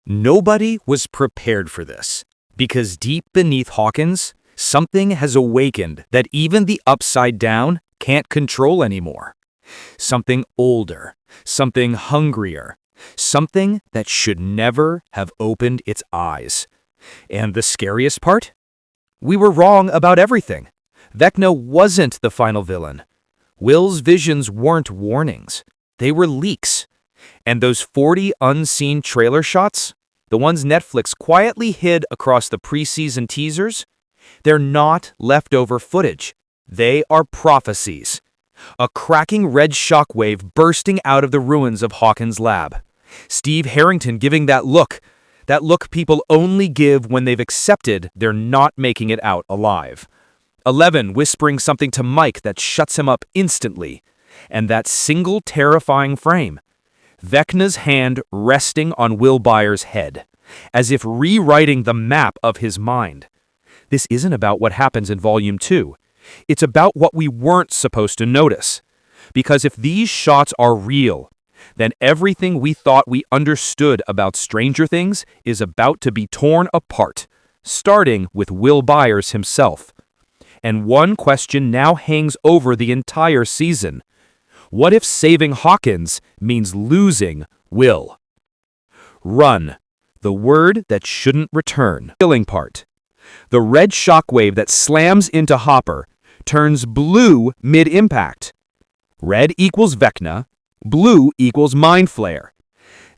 Nobody was prepared for this, because deep beneath Hawkins, something has awakened that even the Upside Down can't control anymore. Something older, something hungrier, something that should never have opened its eyes. And the scariest part? We were wrong about everything. Vecna wasn't the final villain. Will's visions weren't warnings. They were leaks. And those 40 unseen trailer shots, the ones Netflix quietly hid across the preseason teasers, they're not leftover footage. They are prophecies. A cracking red shockwave bursting out of the ruins of Hawkins' lab. Steve Harrington giving that look people only give when they've accepted they're not making it out alive. 11 whispering something to Mike that shuts him up instantly. And that single terrifying frame. Vecna's hand resting on Will Byers' head, as if rewriting the map of his mind. This isn't about what happens in Volume 2. It's about what we weren't supposed to notice. Because if these shots are real, then everything we thought we understood about Stranger Things is about to be torn apart, starting with Will Byers himself. And one question now hangs over the entire season. What if saving Hawkins means losing Will? Run, the word that shouldn't return. Killing part. The red shockwave that slams into Hopper turns blue mid-impact. Red equals Vecna, blue equals Mind Flayer.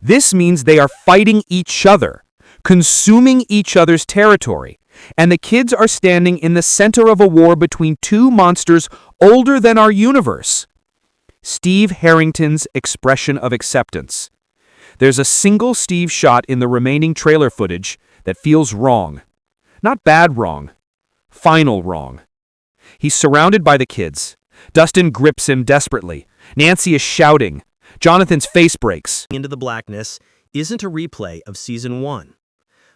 This means they are fighting each other, consuming each other's territory, and the kids are standing in the center of a war between two monsters older than our universe. Steve Harrington's expression of acceptance. There's a single Steve shot in the remaining trailer footage that feels wrong. Not bad wrong. Final wrong. He's surrounded by the kids. Dustin grips him desperately. Nancy is shouting. Jonathan's face breaks. Into the Blackness isn't a replay of Season 1.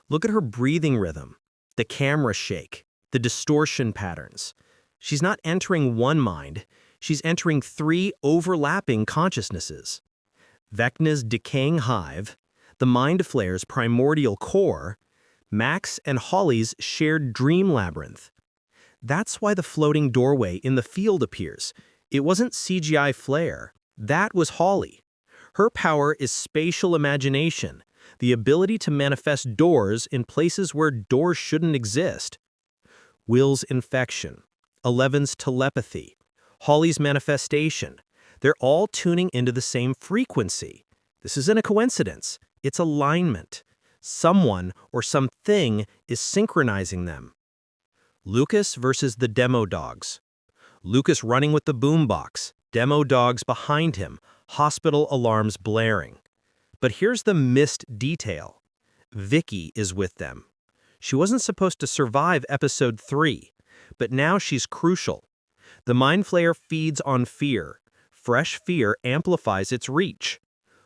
Look at her breathing rhythm, the camera shake, the distortion patterns. She's not entering one mind. She's entering 3 overlapping consciousnesses. Vecna's decaying hive, the Mind Flayer's primordial core, Max and Holly's shared dream labyrinth. That's why the floating doorway in the field appears. It wasn't CGI flare. That was Holly. Her power is spatial imagination, the ability to manifest doors in places where doors shouldn't exist. Will's infection, 11's telepathy, Holly's manifestation. They're all tuning into the same frequency. This isn't a coincidence. It's alignment. Someone or something is synchronizing them. Lucas versus the demo dogs. Lucas running with the boombox, demo dogs behind him, hospital alarms blaring. But here's the missed detail. Vicky is with them. She wasn't supposed to survive episode 3, but now she's crucial. The Mind Flayer feeds on fear. Fresh fear amplifies its reach.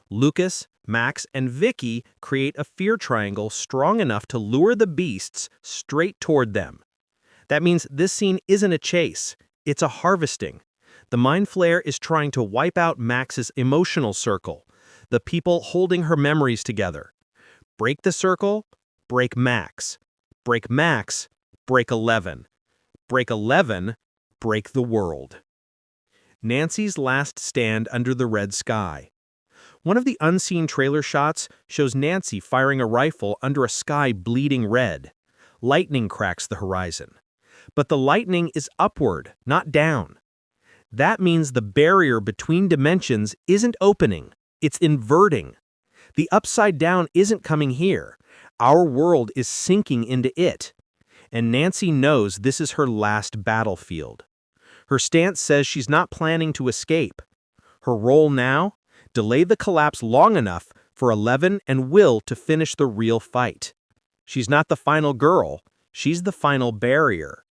Lucas, Max, and Vicky create a fear triangle strong enough to lure the beasts straight toward them. That means this scene isn't a chase, it's a harvesting. The Mind Flayer is trying to wipe out Max's emotional circle, the people holding her memories together. Break the circle, break Max. Break Max, break 11. Break 11, break the world. Nancy's last stand under the red sky. One of the unseen trailer shots shows Nancy firing a rifle under a sky bleeding red. Lightning cracks the horizon. But the lightning is upward, not down. That means the barrier between dimensions isn't opening, it's inverting. The Upside Down isn't coming here. Our world is sinking into it. And Nancy knows this is her last battlefield. Her stance says she's not planning to escape. Her role now? Delay the collapse long enough for 11 and Will to finish the real fight. She's not the final girl, she's the final barrier.